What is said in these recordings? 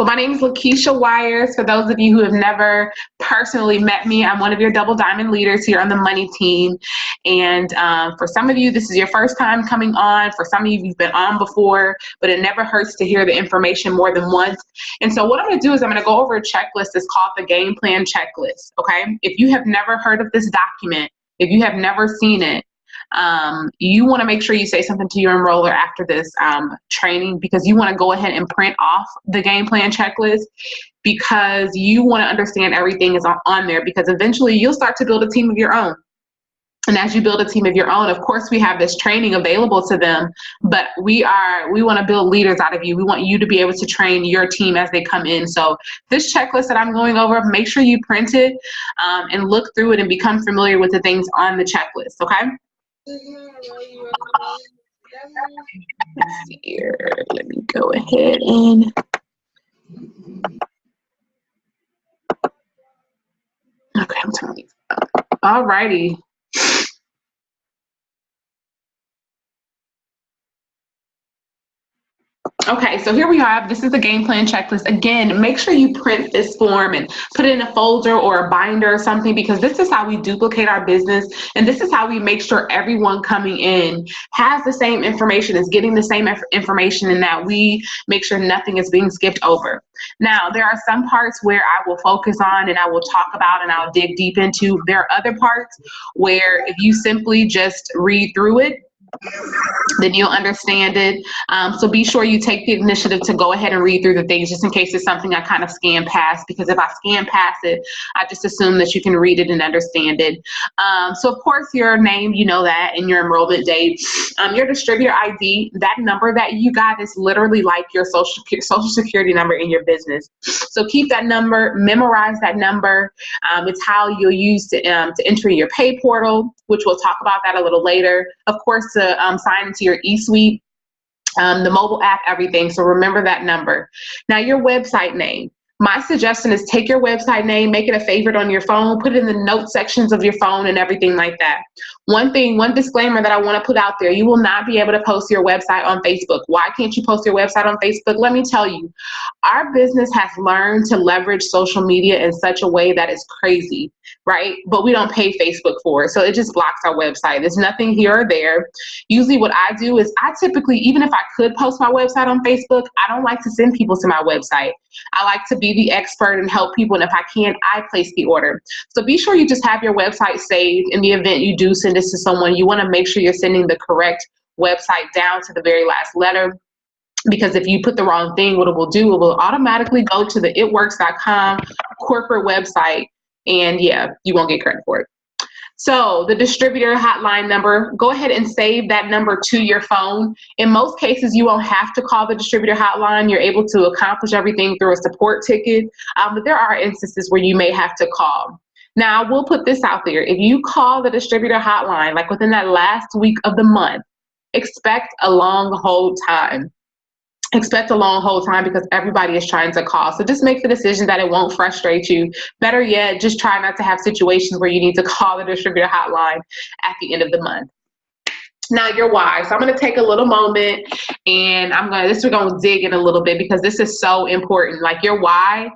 Well, my name is Lakeisha Wires. For those of you who have never personally met me, I'm one of your Double Diamond leaders here on the money team. And for some of you, this is your first time coming on. For some of you, you've been on before, but it never hurts to hear the information more than once. And so what I'm going to do is I'm going to go over a checklist that's called the game plan checklist. Okay. If you have never heard of this document, if you have never seen it, you want to make sure you say something to your enroller after this training, because you want to go ahead and print off the game plan checklist, because you want to understand everything is on there, because eventually you'll start to build a team of your own. And as you build a team of your own, of course, we have this training available to them, but we want to build leaders out of you. We want you to be able to train your team as they come in. So this checklist that I'm going over, make sure you print it and look through it and become familiar with the things on the checklist, okay? Let's see here. Let me go ahead and okay, I'm turning these up. All righty. Okay, so here we have, this is the game plan checklist. Again, make sure you print this form and put it in a folder or a binder or something, because this is how we duplicate our business. And this is how we make sure everyone coming in has the same information, is getting the same information, and that we make sure nothing is being skipped over. Now, there are some parts where I will focus on and I will talk about and I'll dig deep into. There are other parts where if you simply just read through it, then you'll understand it. So be sure you take the initiative to go ahead and read through the things, just in case it's something I kind of scan past, because if I scan past it, I just assume that you can read it and understand it. So of course your name, you know that, and your enrollment date. Your distributor ID, that number that you got is literally like your social security number in your business. So keep that number, memorize that number. It's how you'll use to enter your pay portal, which we'll talk about that a little later. Of course, to sign into your eSuite, the mobile app, everything. So remember that number. Now, your website name. My suggestion is take your website name, make it a favorite on your phone, put it in the note sections of your phone and everything like that. One disclaimer that I want to put out there, you will not be able to post your website on Facebook. Why can't you post your website on Facebook? Let me tell you, our business has learned to leverage social media in such a way that is crazy, right? But we don't pay Facebook for it. So it just blocks our website. There's nothing here or there. Usually what I do is I typically, even if I could post my website on Facebook, I don't like to send people to my website. I like to be the expert and help people. And if I can, I place the order. So be sure you just have your website saved. In the event you do send this to someone, you want to make sure you're sending the correct website down to the very last letter. Because if you put the wrong thing, what it will do, it will automatically go to the itworks.com corporate website. And yeah, you won't get credit for it. So the distributor hotline number, go ahead and save that number to your phone. In most cases, you won't have to call the distributor hotline. You're able to accomplish everything through a support ticket. But there are instances where you may have to call. Now, we'll put this out there. If you call the distributor hotline, like within that last week of the month, expect a long hold time. Expect a long hold time, because everybody is trying to call. So just make the decision that it won't frustrate you. Better yet, just try not to have situations where you need to call the distributor hotline at the end of the month. Now, your why. So I'm going to take a little moment, and we're going to dig in a little bit, because this is so important, like your why.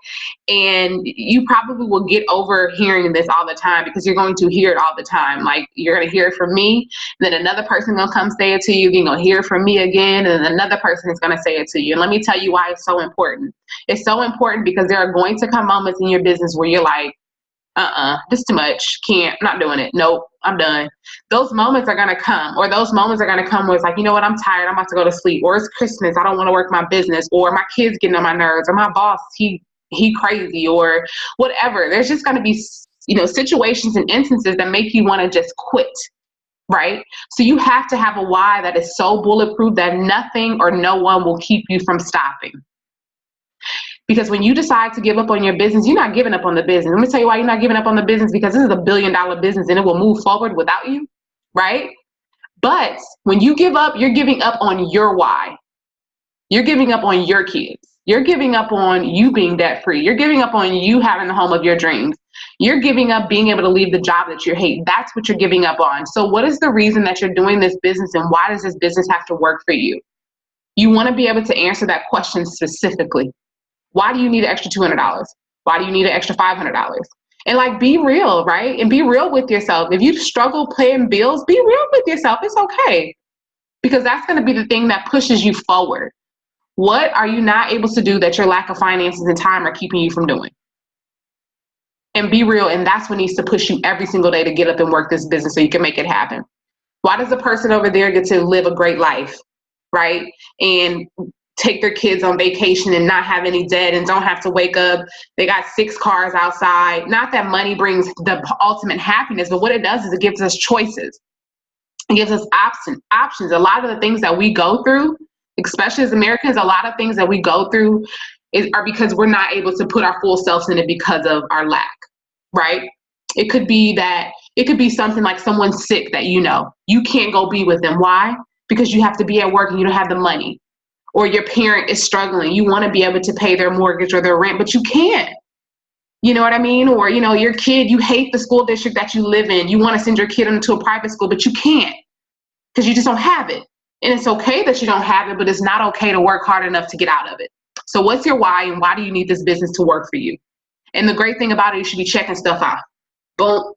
And you probably will get over hearing this all the time, because you're going to hear it all the time. Like, you're going to hear it from me, then another person going to come say it to you. You're going to hear it from me again, and then another person is going to say it to you. And let me tell you why it's so important. It's so important because there are going to come moments in your business where you're like, this is too much. Can't, not doing it. Nope, I'm done. Those moments are going to come, or those moments are going to come where it's like, you know what, I'm tired. I'm about to go to sleep, or it's Christmas. I don't want to work my business, or my kids getting on my nerves, or my boss, he crazy, or whatever. There's just going to be, situations and instances that make you want to just quit. Right? So you have to have a why that is so bulletproof that nothing or no one will keep you from stopping. Because when you decide to give up on your business, you're not giving up on the business. Let me tell you why you're not giving up on the business, because this is $1 billion business and it will move forward without you, right? But when you give up, you're giving up on your why. You're giving up on your kids. You're giving up on you being debt free. You're giving up on you having the home of your dreams. You're giving up being able to leave the job that you hate. That's what you're giving up on. So what is the reason that you're doing this business, and why does this business have to work for you? You want to be able to answer that question specifically. Why do you need an extra $200? Why do you need an extra $500? And like, be real, right? And be real with yourself. If you struggle paying bills, be real with yourself. It's okay. Because that's going to be the thing that pushes you forward. What are you not able to do that your lack of finances and time are keeping you from doing? And be real. And that's what needs to push you every single day to get up and work this business so you can make it happen. Why does the person over there get to live a great life, right? And take their kids on vacation and not have any debt and don't have to wake up. They got 6 cars outside. Not that money brings the ultimate happiness, but what it does is it gives us choices. It gives us options. A lot of the things that we go through, especially as Americans, a lot of things that we go through are because we're not able to put our full selves in it because of our lack, right? It could be something like someone's sick that you can't go be with them. Why? Because you have to be at work and you don't have the money. Or your parent is struggling. You want to be able to pay their mortgage or their rent, but you can't. You know what I mean? Or, your kid, you hate the school district that you live in. You want to send your kid into a private school, but you can't because you just don't have it. And it's okay that you don't have it, but it's not okay to work hard enough to get out of it. So what's your why, and why do you need this business to work for you? And the great thing about it, you should be checking stuff out. Boom.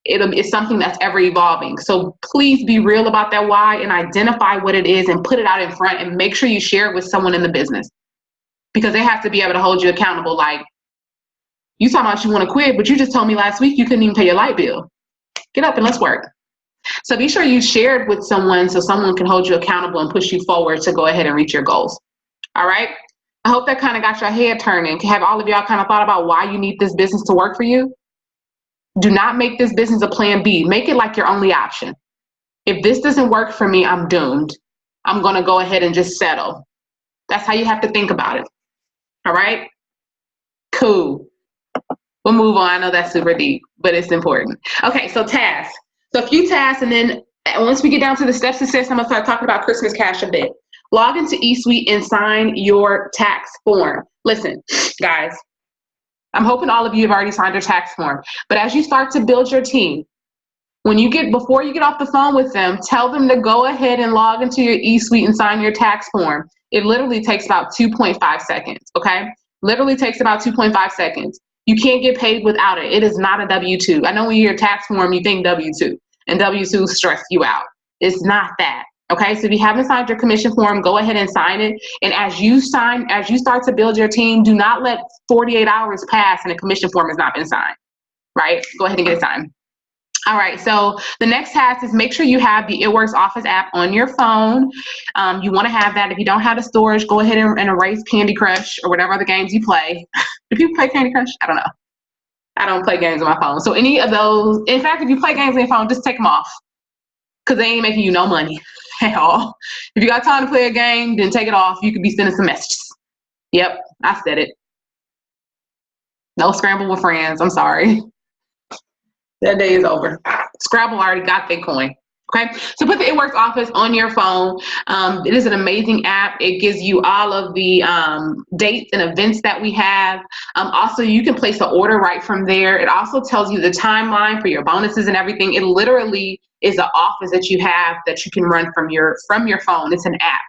It's something that's ever evolving. So please be real about that why and identify what it is and put it out in front and make sure you share it with someone in the business, because they have to be able to hold you accountable. Like, you talking about you want to quit, but you just told me last week you couldn't even pay your light bill. Get up and let's work. So be sure you share it with someone so someone can hold you accountable and push you forward to go ahead and reach your goals. All right. I hope that kind of got your head turning. Have all of y'all kind of thought about why you need this business to work for you? Do not make this business a plan B. Make it like your only option. If this doesn't work for me, I'm doomed. I'm going to go ahead and just settle. That's how you have to think about it. All right? Cool. We'll move on. I know that's super deep, but it's important. Okay, so tasks. So a few tasks, and then once we get down to the steps to success, I'm going to start talking about Christmas cash a bit. Log into eSuite and sign your tax form. Listen, guys, I'm hoping all of you have already signed your tax form. But as you start to build your team, before you get off the phone with them, tell them to go ahead and log into your eSuite and sign your tax form. It literally takes about 2.5 seconds, okay? Literally takes about 2.5 seconds. You can't get paid without it. It is not a W-2. I know when you hear tax form, you think W-2, and W-2 stress you out. It's not that. Okay, so if you haven't signed your commission form, go ahead and sign it. And as you start to build your team, do not let 48 hours pass and a commission form has not been signed, right? Go ahead and get it signed. All right, so the next task is make sure you have the It Works Office app on your phone. You want to have that. If you don't have the storage, go ahead and erase Candy Crush or whatever other games you play. Do people play Candy Crush? I don't know. I don't play games on my phone. So any of those, in fact, if you play games on your phone, just take them off because they ain't making you no money at all. If you got time to play a game, then take it off. You could be sending some messages. Yep, I said it. No Scramble with friends. I'm sorry. That day is over. Scrabble already got their coin. Okay, so put the It Works Office on your phone. It is an amazing app. It gives you all of the dates and events that we have. Also, you can place an order right from there. It also tells you the timeline for your bonuses and everything. It literally is an office that you have that you can run from your phone. It's an app.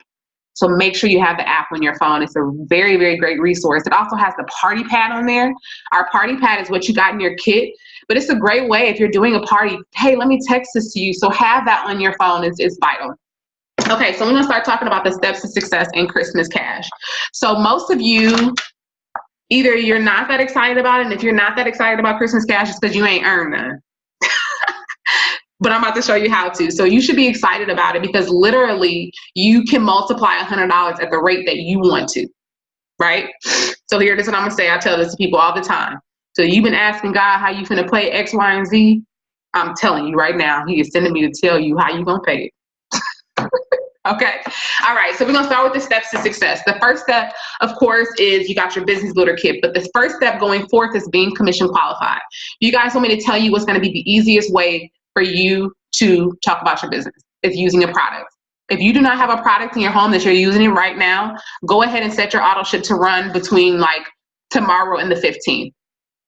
So make sure you have the app on your phone. It's a very, very great resource. It also has the party pad on there. Our party pad is what you got in your kit, but it's a great way if you're doing a party. Hey, let me text this to you. So have that on your phone is vital. Okay, so we're gonna start talking about the steps to success in Christmas cash. So most of you, either you're not that excited about it, and if you're not that excited about Christmas cash, it's because you ain't earned none. But I'm about to show you how to. So you should be excited about it because literally you can multiply $100 at the rate that you want to, right? So here it is what I'm gonna say. I tell this to people all the time. So you've been asking God how you finna pay X, Y, and Z. I'm telling you right now, he is sending me to tell you how you gonna pay it. Okay. All right. So we're going to start with the steps to success. The first step, of course, is you got your business builder kit. But the first step going forth is being commission qualified. You guys want me to tell you what's going to be the easiest way for you to talk about your business? It's using a product. If you do not have a product in your home that you're using it right now, go ahead and set your auto ship to run between like tomorrow and the 15th.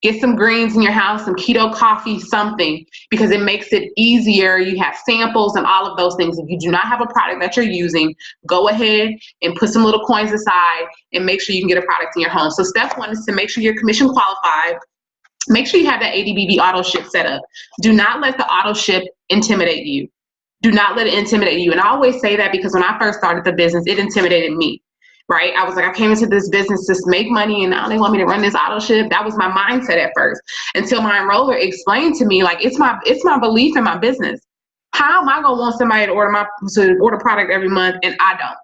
Get some greens in your house, some keto coffee, something, because it makes it easier. You have samples and all of those things. If you do not have a product that you're using, go ahead and put some little coins aside and make sure you can get a product in your home. So step one is to make sure you're commission qualified. Make sure you have that ADBB auto ship set up. Do not let the auto ship intimidate you. Do not let it intimidate you. And I always say that because when I first started the business, it intimidated me. Right? I was like, I came into this business to make money and now they want me to run this auto ship. That was my mindset at first, until my enroller explained to me, like, it's my belief in my business. How am I gonna want somebody to order product every month and I don't?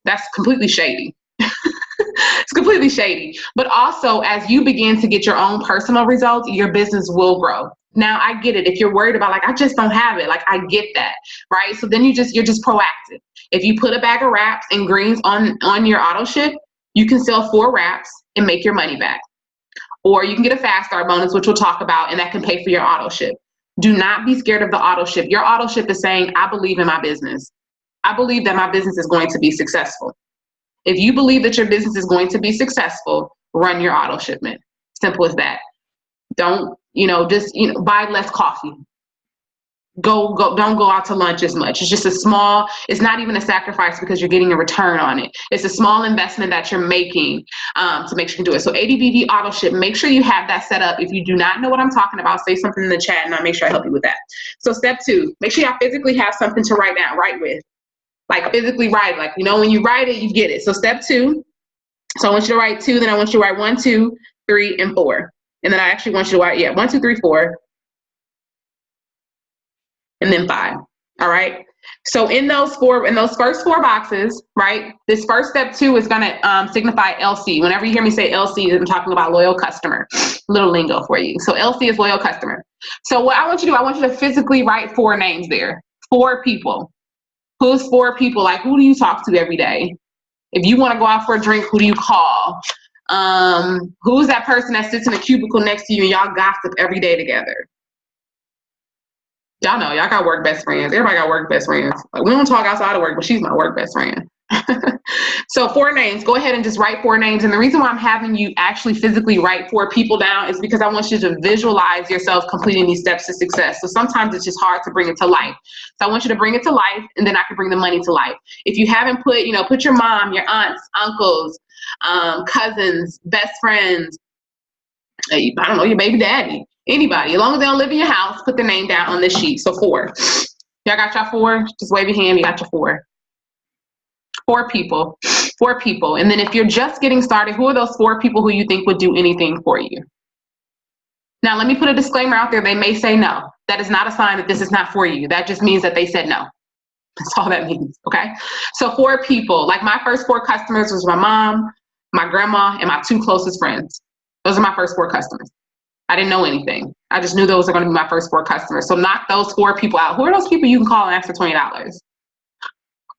That's completely shady. It's completely shady. But also, as you begin to get your own personal results, your business will grow. Now, I get it. If you're worried about, like, I just don't have it, like, I get that, right? So then you're just proactive. If you put a bag of wraps and greens on your auto ship, you can sell 4 wraps and make your money back. Or you can get a fast start bonus, which we'll talk about, and that can pay for your auto ship. Do not be scared of the auto ship. Your auto ship is saying, I believe in my business. I believe that my business is going to be successful. If you believe that your business is going to be successful, run your auto shipment. Simple as that. Don't, just, buy less coffee. Don't go out to lunch as much. It's just it's not even a sacrifice because you're getting a return on it. It's a small investment that you're making to make sure you can do it. So ADBB auto ship, make sure you have that set up. If you do not know what I'm talking about, say something in the chat and I'll make sure I help you with that. So step 2, make sure y'all physically have something to write with. Like physically write, like, when you write it, you get it. So step 2, so I want you to write 2, then I want you to write 1, 2, 3, and 4. And then I actually want you to write, 1, 2, 3, 4. And then 5. All right. So in those first 4 boxes, right, this first step 2 is going to signify LC. Whenever you hear me say LC, I'm talking about loyal customer. Little lingo for you. So LC is loyal customer. So what I want you to do, I want you to physically write 4 names there. 4 people. Who's 4 people? Like, who do you talk to every day? If you want to go out for a drink, who do you call? Who's that person that sits in a cubicle next to you and y'all gossip every day together? Y'all know, y'all got work best friends. Everybody got work best friends. Like, we don't talk outside of work, but she's my work best friend. So 4 names. Go ahead and just write 4 names. And the reason why I'm having you actually physically write 4 people down is because I want you to visualize yourself completing these steps to success. So sometimes it's just hard to bring it to life. So I want you to bring it to life, and then I can bring the money to life. If you haven't put your mom, your aunts, uncles, cousins, best friends, I don't know, your baby daddy, anybody, as long as they don't live in your house, put their name down on this sheet. So 4. Y'all got y'all 4? Just wave your hand. You got your 4. 4 people. 4 people. And then if you're just getting started, who are those 4 people who you think would do anything for you? Now, let me put a disclaimer out there. They may say no. That is not a sign that this is not for you. That just means that they said no. That's all that means. Okay. So 4 people. Like, my first 4 customers was my mom, my grandma, and my 2 closest friends. Those are my first 4 customers. I didn't know anything. I just knew those are going to be my first 4 customers. So knock those 4 people out. Who are those people you can call and ask for $20?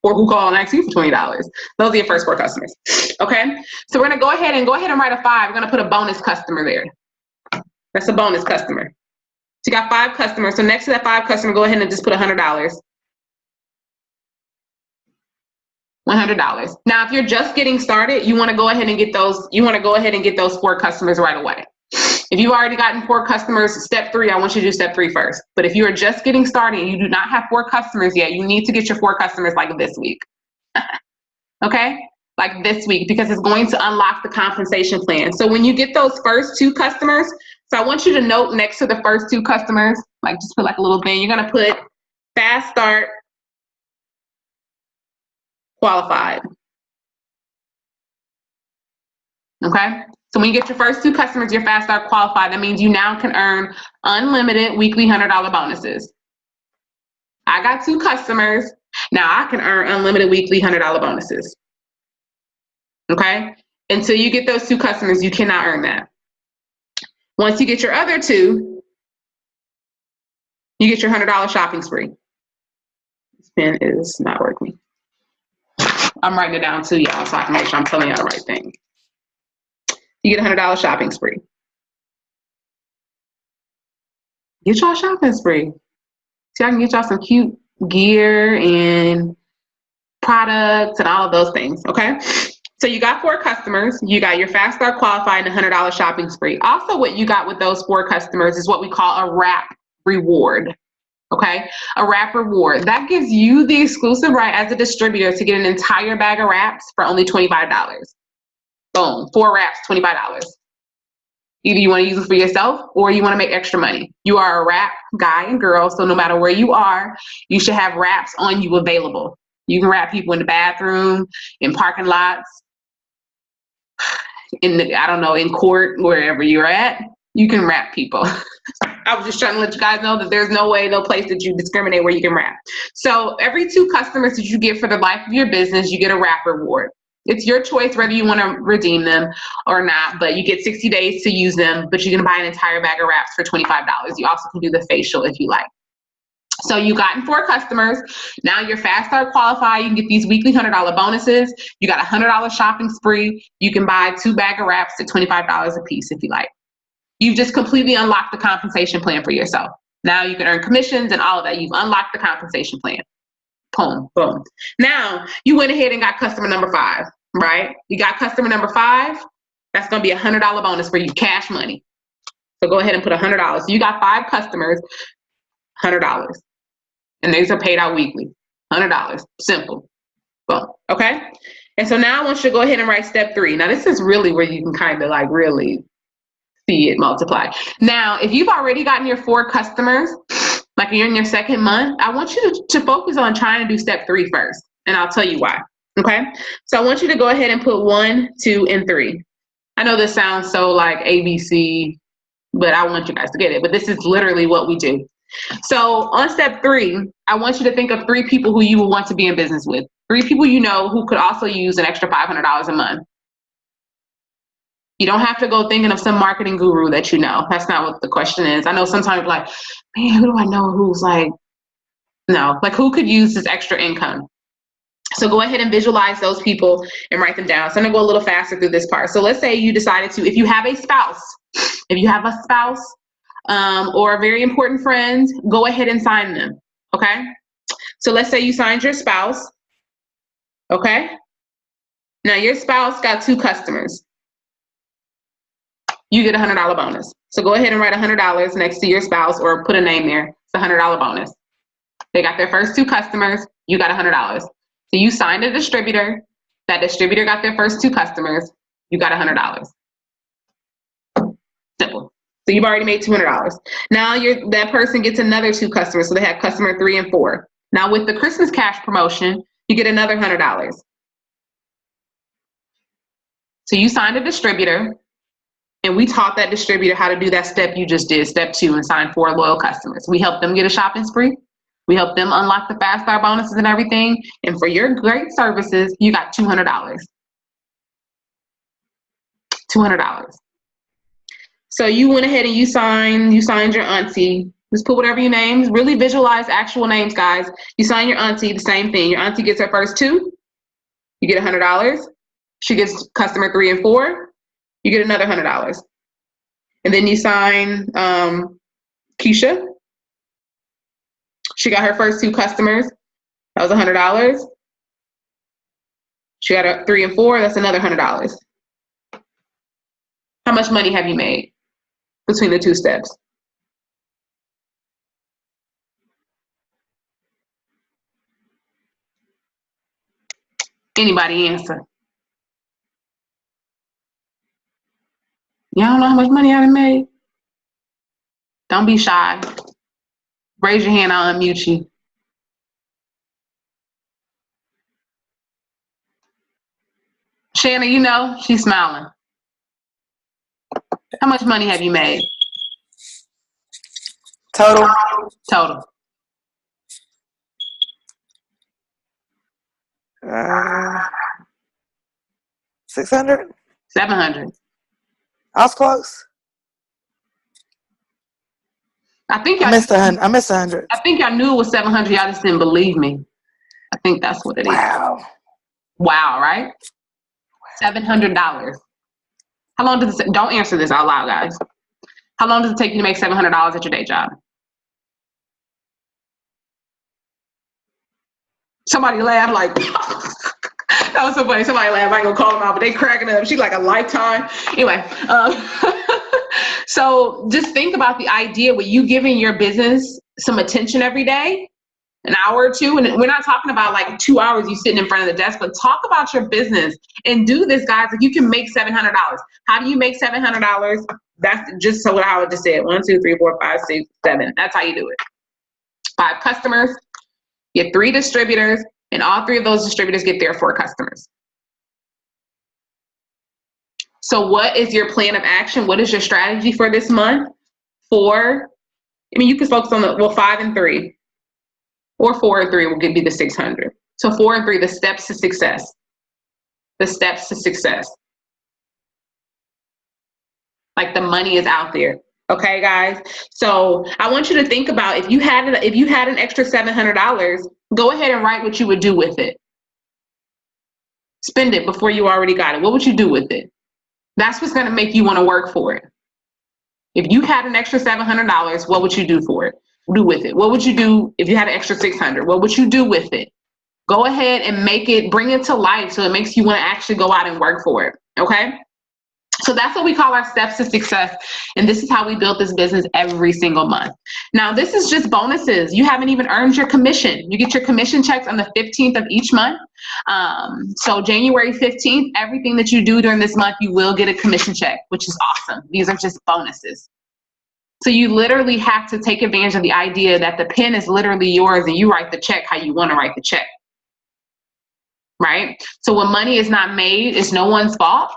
Or who call and ask you for $20? Those are your first 4 customers. Okay. So we're going to go ahead and write a 5. We're going to put a bonus customer there. That's a bonus customer. So you got 5 customers. So next to that 5 customer, go ahead and just put $100. $100. Now, if you're just getting started, you want to go ahead and get those 4 customers right away. If you've already gotten 4 customers, step 3, I want you to do step 3 first. But if you are just getting started and you do not have 4 customers yet, you need to get your 4 customers like this week. Okay? Like this week, because it's going to unlock the compensation plan. So when you get those first 2 customers, so I want you to note next to the first 2 customers, like, just put like a little thing. You're going to put fast start qualified. Okay? So when you get your first 2 customers, your fast start qualified, that means you now can earn unlimited weekly $100 bonuses. I got 2 customers. Now I can earn unlimited weekly $100 bonuses. Okay? Until you get those 2 customers, you cannot earn that. Once you get your other 2, you get your $100 shopping spree. This pen is not working. I'm writing it down too, y'all, so I can make sure I'm telling y'all the right thing. You get a $100 shopping spree. Get y'all a shopping spree. See, I can get y'all some cute gear and products and all of those things, okay? So you got 4 customers, you got your fast start qualified and $100 shopping spree. Also, what you got with those 4 customers is what we call a wrap reward. Okay, a wrap reward. That gives you the exclusive right as a distributor to get an entire bag of wraps for only $25. Boom, 4 wraps, $25. Either you want to use it for yourself or you want to make extra money. You are a wrap guy and girl, so no matter where you are, you should have wraps on you available. You can wrap people in the bathroom, in parking lots, in court, wherever you're at. You can wrap people. I was just trying to let you guys know that there's no place that you discriminate where you can wrap. So every 2 customers that you get for the life of your business, you get a wrap reward. It's your choice whether you want to redeem them or not, but you get 60 days to use them, but you can buy an entire bag of wraps for $25. You also can do the facial if you like. So you gotten 4 customers. Now you're fast start qualified. You can get these weekly $100 bonuses. You got a $100 shopping spree. You can buy 2 bag of wraps at $25 a piece if you like. You've just completely unlocked the compensation plan for yourself. Now you can earn commissions and all of that. You've unlocked the compensation plan. Boom, boom. Now you went ahead and got customer number 5, right? You got customer number 5. That's going to be a $100 bonus for you, cash money. So go ahead and put $100. So you got 5 customers, $100. And these are paid out weekly. $100. Simple. Boom. Okay? And so now I want you to go ahead and write step 3. Now this is really where you can kind of like really see it multiply. Now, if you've already gotten your 4 customers, like you're in your 2nd month, I want you to focus on trying to do step 3 first. And I'll tell you why. Okay? So I want you to go ahead and put 1, 2, and 3. I know this sounds so like ABC, but I want you guys to get it. But this is literally what we do. So on step 3, I want you to think of 3 people who you will want to be in business with. 3 people you know who could also use an extra $500 a month. You don't have to go thinking of some marketing guru that you know. That's not what the question is. I know sometimes like, man, who do I know who's like, no, like who could use this extra income? So go ahead and visualize those people and write them down. So I'm gonna go a little faster through this part. So let's say you decided to, if you have a spouse or a very important friend, go ahead and sign them, okay? So let's say you signed your spouse, okay? Now your spouse got 2 customers. You get a $100 bonus. So go ahead and write $100 next to your spouse or put a name there. It's a $100 bonus. They got their first 2 customers. You got $100. So you signed a distributor. That distributor got their first 2 customers. You got $100. Simple. So you've already made $200. Now that person gets another 2 customers. So they have customer 3 and 4. Now with the Christmas cash promotion, you get another $100. So you signed a distributor. And we taught that distributor how to do that step you just did, step 2, and sign 4 loyal customers. We helped them get a shopping spree. We helped them unlock the fast start bonuses and everything. And for your great services, you got $200. $200. So you went ahead and you signed your auntie. Just put whatever your names. Really visualize actual names, guys. You sign your auntie, the same thing. Your auntie gets her first 2. You get $100. She gets customer 3 and 4. You get another $100. And then you sign Keisha. She got her first 2 customers. That was $100. She got a 3 and 4. That's another $100. How much money have you made between the 2 steps? Anybody answer? Y'all don't know how much money I done made? Don't be shy. Raise your hand, I'll unmute you. Shanna, you know, she's smiling. How much money have you made? Total. 600. 700. I was close. I missed 100. I missed 100. I think y'all knew it was 700. Y'all just didn't believe me. I think that's what it is. Wow, right? $700. How long does it? Don't answer this out loud, guys. How long does it take you to make $700 at your day job? Somebody laughed like, That was so funny. Somebody laughed. I ain't gonna call them out, but they cracking up. She's like a lifetime. Anyway, so just think about the idea with you giving your business some attention every day, an hour or two. And we're not talking about like 2 hours you sitting in front of the desk, but talk about your business and do this, guys. Like you can make $700. How do you make $700? That's just so what I would just say. 1, 2, 3, 4, 5, 6, 7. That's how you do it. 5 customers, get 3 distributors, and all 3 of those distributors get their 4 customers. So what is your plan of action? What is your strategy for this month? 4, I mean, you can focus on 5 and 3, or 4 and 3 will give you the 600. So 4 and 3, the steps to success. The steps to success. Like the money is out there. Okay, guys. So I want you to think about if you had an extra $700, go ahead and write what you would do with it. Spend it before you already got it. What would you do with it? That's what's going to make you want to work for it. If you had an extra $700, what would you do for it? Do with it? What would you do if you had an extra $600? What would you do with it? Go ahead and bring it to life so it makes you want to actually go out and work for it. Okay? So that's what we call our steps to success. And this is how we build this business every single month. Now, this is just bonuses. You haven't even earned your commission. You get your commission checks on the 15th of each month. So January 15th, everything that you do during this month, you will get a commission check, which is awesome. These are just bonuses. So you literally have to take advantage of the idea that the pen is literally yours and you write the check how you want to write the check. Right? So when money is not made, it's no one's fault.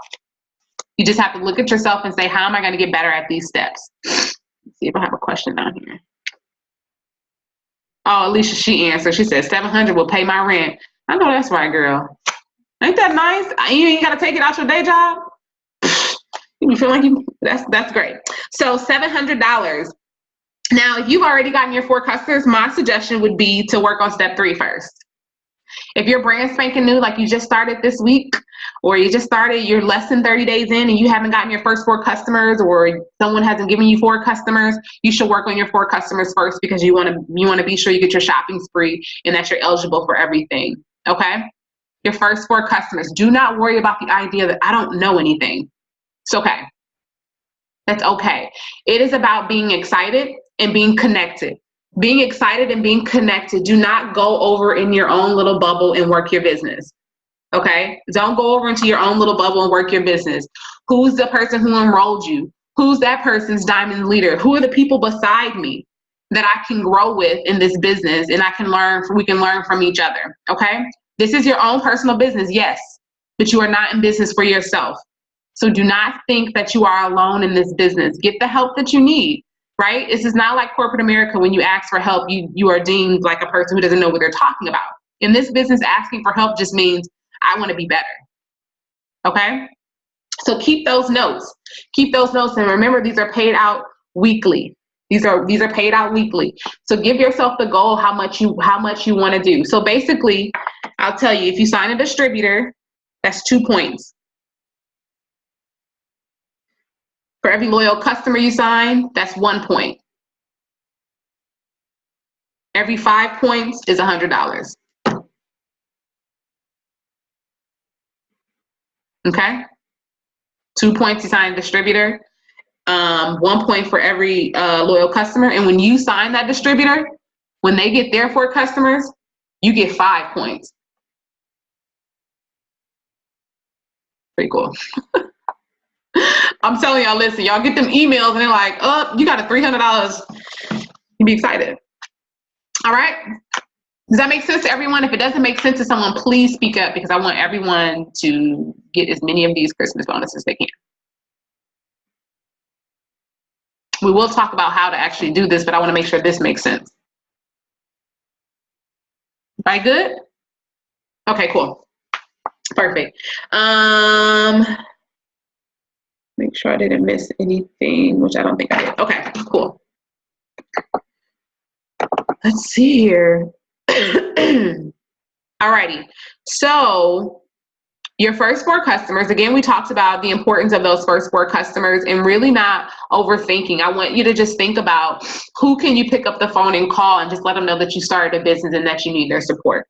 You just have to look at yourself and say, how am I going to get better at these steps? Let's see if I have a question down here. Oh, Alicia, she answered. She said, 700 will pay my rent. I know that's right, girl. Ain't that nice? You ain't got to take it out your day job. You feel like that's great. So $700. Now, if you've already gotten your 4 customers, my suggestion would be to work on step 3 first. If you're brand spanking new, like you just started this week, or you just started, you're less than 30 days in and you haven't gotten your first 4 customers, or someone hasn't given you 4 customers, you should work on your 4 customers first because you want to be sure you get your shopping spree and that you're eligible for everything. Okay? Your first 4 customers. Do not worry about the idea that I don't know anything. It's okay. That's okay. It is about being excited and being connected. Being excited and being connected. Do not go over in your own little bubble and work your business. Okay? Don't go over into your own little bubble and work your business. Who's the person who enrolled you? Who's that person's diamond leader? Who are the people beside me that I can grow with in this business and we can learn from each other? Okay? This is your own personal business, yes, but you are not in business for yourself. So do not think that you are alone in this business. Get the help that you need. Right? This is not like corporate America. When you ask for help, you are deemed like a person who doesn't know what they're talking about. In this business, asking for help just means I want to be better. Okay? So keep those notes. Keep those notes, and remember, these are paid out weekly. These are paid out weekly. So give yourself the goal how much you want to do. So basically, I'll tell you, if you sign a distributor, that's 2 points. For every loyal customer you sign, that's 1 point. Every 5 points is $100. Okay? 2 points you sign a distributor. 1 point for every loyal customer. And when you sign that distributor, when they get their 4 customers, you get 5 points. Pretty cool. I'm telling y'all, listen, y'all get them emails and they're like, oh, you got a $300. You be excited. All right. Does that make sense to everyone? If it doesn't make sense to someone, please speak up because I want everyone to get as many of these Christmas bonuses as they can. We will talk about how to actually do this, but I want to make sure this makes sense. Right, good? Okay, cool. Perfect. Make sure I didn't miss anything, which I don't think I did. Okay, cool. Let's see here. Alrighty. So your first 4 customers, again, we talked about the importance of those first 4 customers and really not overthinking. I want you to just think about who can you pick up the phone and call and just let them know that you started a business and that you need their support.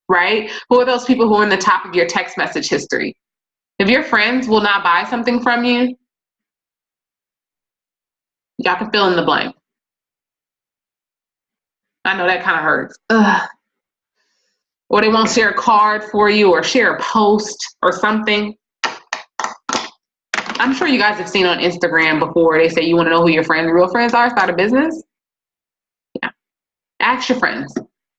right? Who are those people who are in the top of your text message history? If your friends will not buy something from you, y'all can fill in the blank. I know that kind of hurts. Ugh. Or they won't share a card for you or share a post or something. I'm sure you guys have seen on Instagram before, they say you want to know who your friends, real friends are, start a business. Yeah. Ask your friends.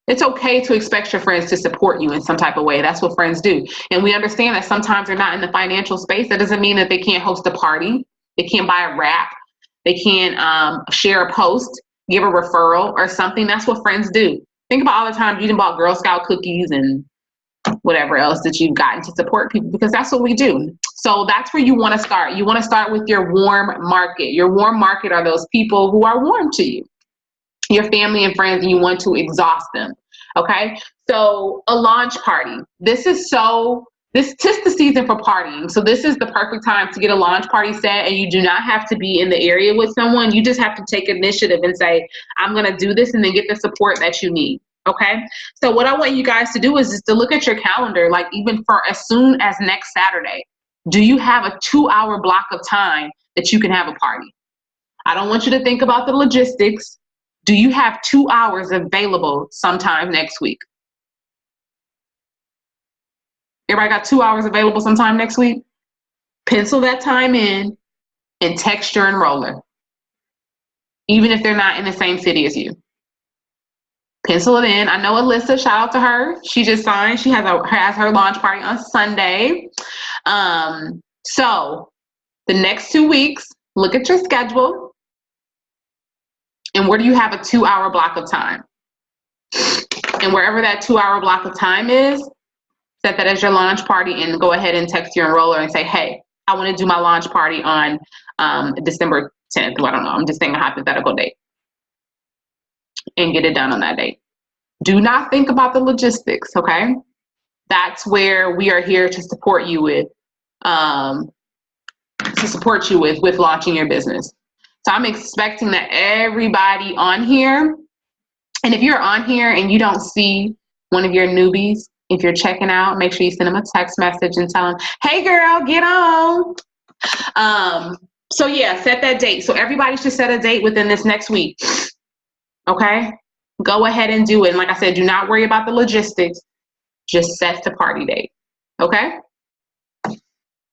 It's okay to expect your friends to support you in some type of way. That's what friends do. And we understand that sometimes they're not in the financial space. That doesn't mean that they can't host a party. They can't buy a wrap. They can't share a post, give a referral or something. That's what friends do. Think about all the times you done bought Girl Scout cookies and whatever else that you've gotten to support people, because that's what we do. So that's where you want to start. You want to start with your warm market. Your warm market are those people who are warm to you, your family and friends, and you want to exhaust them. Okay. So a launch party. This is the season for partying. So this is the perfect time to get a launch party set, and you do not have to be in the area with someone. You just have to take initiative and say, I'm going to do this, and then get the support that you need. Okay. So what I want you guys to do is just to look at your calendar, like even for as soon as next Saturday. Do you have a 2-hour block of time that you can have a party? I don't want you to think about the logistics. Do you have 2 hours available sometime next week? Everybody got 2 hours available sometime next week? Pencil that time in and text your enroller, even if they're not in the same city as you. Pencil it in. I know Alyssa, shout out to her. She just signed. She has her launch party on Sunday. So the next 2 weeks, look at your schedule. And where do you have a 2-hour block of time? And wherever that 2-hour block of time is, set that as your launch party and go ahead and text your enroller and say, hey, I want to do my launch party on December 10th. Well, I don't know. I'm just saying a hypothetical date. And get it done on that date. Do not think about the logistics, okay? That's where we are here to support you with, with launching your business. So I'm expecting that everybody on here, and if you're on here and you don't see one of your newbies, if you're checking out, make sure you send them a text message and tell them, hey girl, get on. So yeah, set that date. So everybody should set a date within this next week. Okay? Go ahead and do it. And like I said, do not worry about the logistics. Just set the party date. Okay?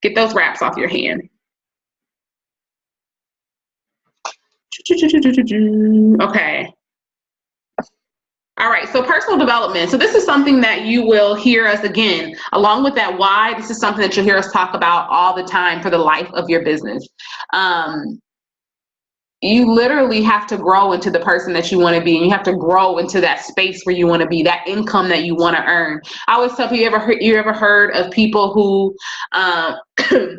Get those wraps off your hand. Okay. All right, so personal development. So this is something that you will hear us, again, along with that why, this is something that you'll hear us talk about all the time for the life of your business. You literally have to grow into the person that you want to be, and you have to grow into that space where you want to be, that income that you want to earn. I always tell people, you ever heard of people who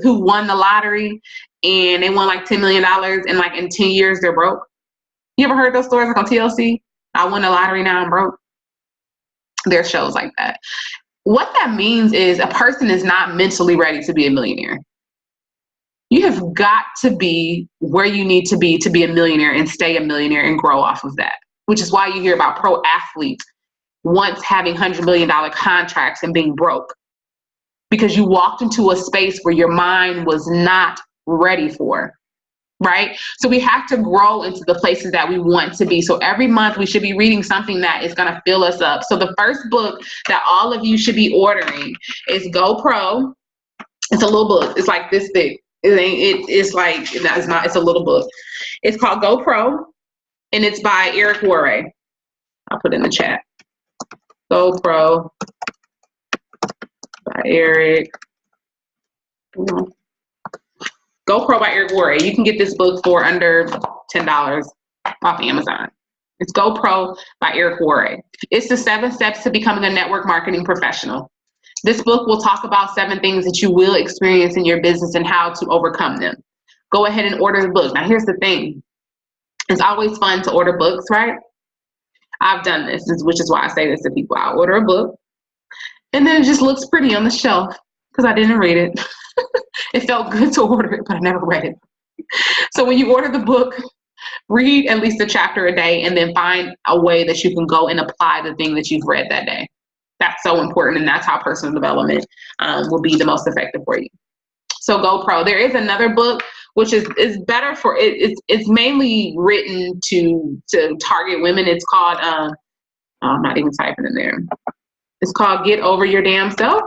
who won the lottery and they won like $10 million and like in 10 years they're broke? You ever heard those stories like on TLC? I won the lottery, now I'm broke. There's shows like that. What that means is a person is not mentally ready to be a millionaire. You have got to be where you need to be a millionaire and stay a millionaire and grow off of that, which is why you hear about pro athletes once having $100 million contracts and being broke, because you walked into a space where your mind was not ready for, right? So we have to grow into the places that we want to be. So every month we should be reading something that is going to fill us up. So the first book that all of you should be ordering is Go Pro. It's a little book. It's like this thick. It's a little book. It's called Go Pro, and it's by Eric Worre. I'll put it in the chat. Go Pro by Eric. Go Pro by Eric Worre. You can get this book for under $10 off Amazon. It's Go Pro by Eric Worre. It's the 7 steps to becoming a network marketing professional. This book will talk about 7 things that you will experience in your business and how to overcome them. Go ahead and order the book. Now, here's the thing. It's always fun to order books, right? I've done this, which is why I say this to people. I order a book, and then it just looks pretty on the shelf because I didn't read it. It felt good to order it, but I never read it. So when you order the book, read at least a chapter a day, and then find a way that you can go and apply the thing that you've read that day. That's so important, and that's how personal development will be the most effective for you. So GoPro. There is another book which is better for it. It's mainly written to target women. It's called I'm not even typing in there. It's called Get Over Your Damn Self.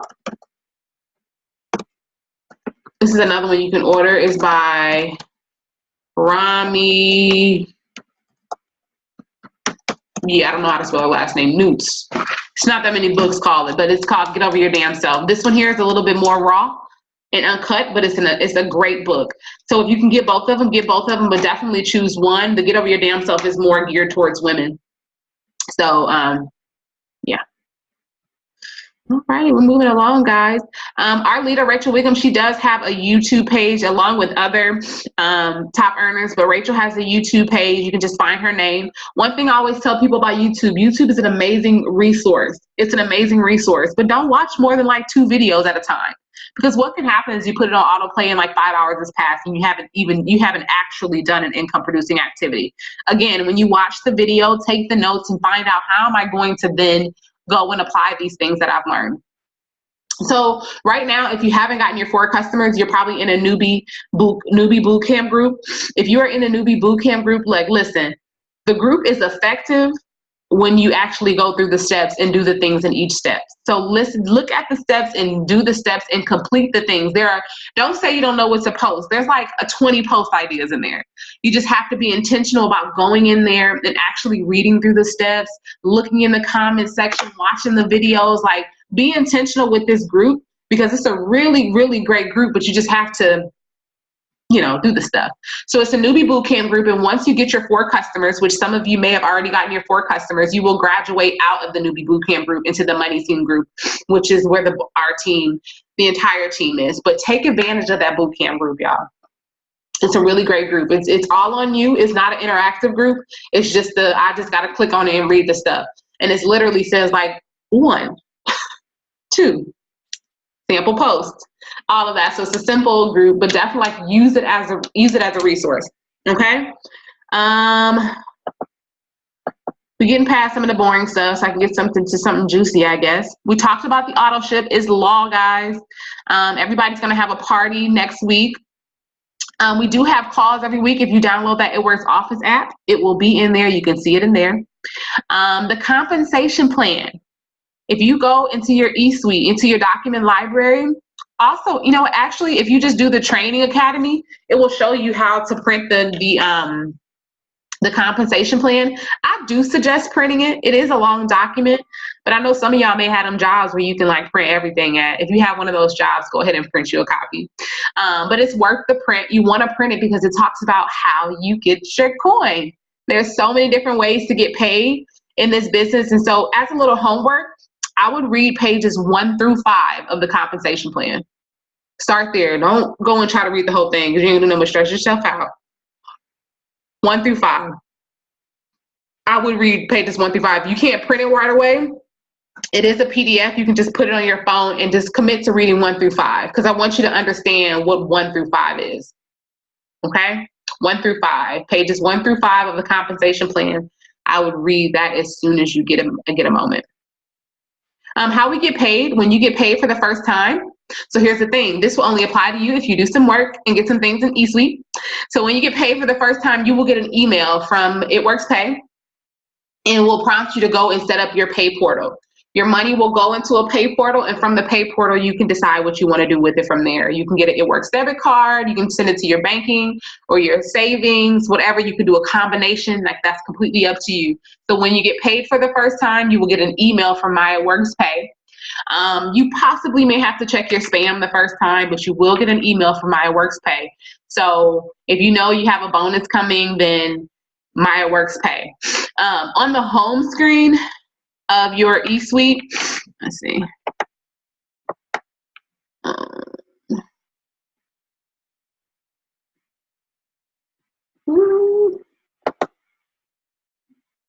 This is another one you can order. It's by Rami. Yeah, I don't know how to spell her last name. Newts. It's not that many books call it, but it's called Get Over Your Damn Self. This one here is a little bit more raw and uncut, but it's a great book. So if you can get both of them, get both of them, but definitely choose one. The Get Over Your Damn Self is more geared towards women. So yeah. All right, we're moving along, guys. Our leader, Rachel Wiggum, she does have a YouTube page along with other top earners, but Rachel has a YouTube page. You can just find her name. One thing I always tell people about YouTube, YouTube is an amazing resource. It's an amazing resource, but don't watch more than like 2 videos at a time. Because what can happen is you put it on autoplay and like 5 hours has passed and you haven't actually done an income producing activity. Again, when you watch the video, take the notes and find out how am I going to then go and apply these things that I've learned. So right now, if you haven't gotten your 4 customers, you're probably in a newbie bootcamp group. If you are in a newbie bootcamp group, like, listen, the group is effective when you actually go through the steps and do the things in each step. So listen, look at the steps and do the steps and complete the things. Don't say you don't know what to post. There's like 20 post ideas in there. You just have to be intentional about going in there and actually reading through the steps, looking in the comment section, watching the videos. Like, be intentional with this group because it's a really, really great group, but you just have to do the stuff. So it's a newbie bootcamp group. And once you get your 4 customers, which some of you may have already gotten your 4 customers, you will graduate out of the newbie bootcamp group into the money team group, which is where the entire team is. But take advantage of that bootcamp group, y'all. It's a really great group. It's all on you. It's not an interactive group. It's just I just got to click on it and read the stuff. And it literally says like 1, 2, sample posts, all of that. So it's a simple group, but definitely like use it as a resource. Okay. We're getting past some of the boring stuff, so I can get something juicy, I guess. We talked about the auto ship is law, guys. Everybody's gonna have a party next week. We do have calls every week. If you download that It Works Office app, it will be in there. You can see it in there. The compensation plan. If you go into your eSuite, into your document library, also, actually, if you just do the training academy, it will show you how to print the compensation plan. I do suggest printing it. It is a long document, but I know some of y'all may have them jobs where you can like print everything at. If you have one of those jobs, go ahead and print you a copy. But it's worth the print. You want to print it because it talks about how you get your coin. There's so many different ways to get paid in this business. And so as a little homework, I would read pages 1 through 5 of the compensation plan. Start there. Don't go and try to read the whole thing because you ain't gonna know but stress yourself out. 1 through 5. I would read pages 1 through 5. You can't print it right away. It is a PDF. You can just put it on your phone and just commit to reading 1 through 5 because I want you to understand what 1 through 5 is. Okay? 1 through 5. Pages 1 through 5 of the compensation plan. I would read that as soon as you get a moment. How we get paid, when you get paid for the first time. So here's the thing. This will only apply to you if you do some work and get some things in eSuite. So when you get paid for the first time, you will get an email from It Works Pay and will prompt you to go and set up your pay portal. Your money will go into a pay portal, and from the pay portal, you can decide what you want to do with it from there. You can get an It Works debit card. You can send it to your banking or your savings, whatever. You can do a combination. Like, that's completely up to you. So when you get paid for the first time, you will get an email from My It Works Pay. You possibly may have to check your spam the first time, but you will get an email from My It Works Pay. So if you know you have a bonus coming, then My It Works Pay. On the home screen of your eSuite, let's see.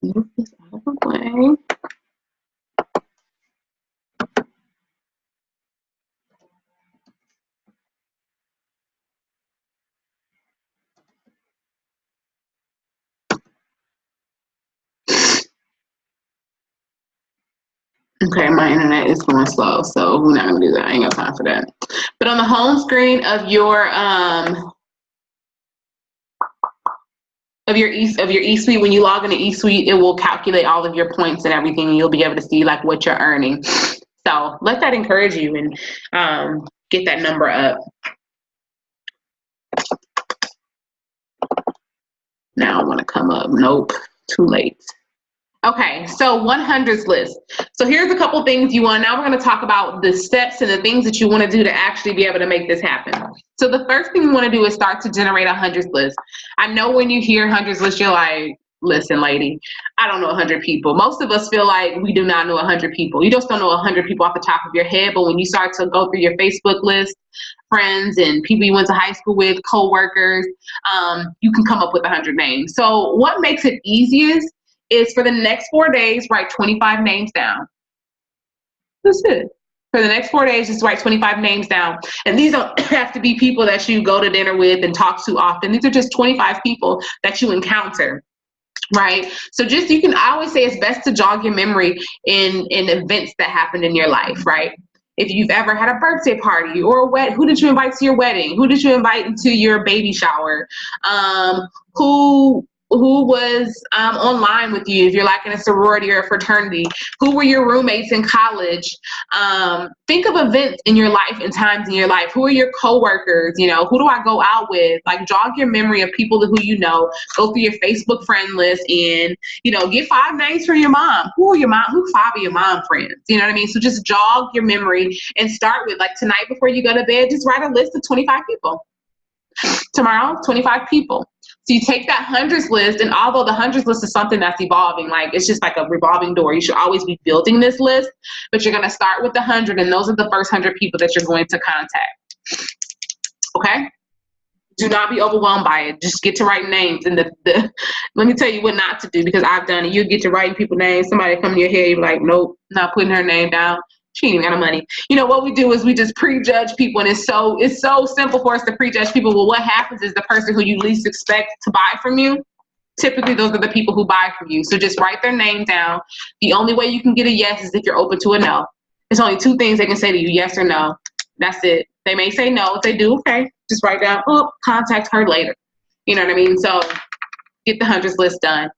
Move this out of the way. Okay, my internet is going slow, so we're not gonna do that. I ain't got time for that. But on the home screen of your eSuite, when you log into eSuite, it will calculate all of your points and everything, and you'll be able to see like what you're earning. So let that encourage you and get that number up. Now I want to come up. Nope, too late. Okay, so 100s list. So here's a couple things you want. Now we're going to talk about the steps and the things that you want to do to actually be able to make this happen. So the first thing you want to do is start to generate a 100s list. I know when you hear 100s list, you're like, listen, lady, I don't know 100 people. Most of us feel like we do not know 100 people. You just don't know 100 people off the top of your head, but when you start to go through your Facebook list, friends and people you went to high school with, co-workers, you can come up with 100 names. So what makes it easiest is for the next 4 days, write 25 names down. That's it. For the next 4 days, just write 25 names down. And these don't have to be people that you go to dinner with and talk to often. These are just 25 people that you encounter, right? So just, I always say it's best to jog your memory in events that happened in your life, right? If you've ever had a birthday party or a who did you invite to your wedding? Who did you invite into your baby shower? Who was online with you if you're like in a sorority or a fraternity? Who were your roommates in college? Think of events in your life and times in your life. Who are your coworkers? You know, who do I go out with? Like, jog your memory of people who you know. Go through your Facebook friend list and, get 5 names for your mom. Who 5 of your mom friends? You know what I mean? So just jog your memory and start with, like, tonight before you go to bed, just write a list of 25 people. Tomorrow, 25 people. So you take that 100s list, and although the 100s list is something that's evolving, like it's just like a revolving door, you should always be building this list, but you're going to start with the 100, and those are the first 100 people that you're going to contact. Okay? Do not be overwhelmed by it. Just get to writing names. And let me tell you what not to do, because I've done it. You get to writing people's names, somebody come to your head, you're like, nope, not putting her name down. She ain't even got no money. What we do is we just prejudge people, and it's so simple for us to prejudge people. Well, what happens is the person who you least expect to buy from you, typically those are the people who buy from you. So just write their name down. The only way you can get a yes is if you're open to a no. There's only 2 things they can say to you, yes or no. That's it. They may say no. If they do, okay, just write down, contact her later. You know what I mean? So get the 100s list done.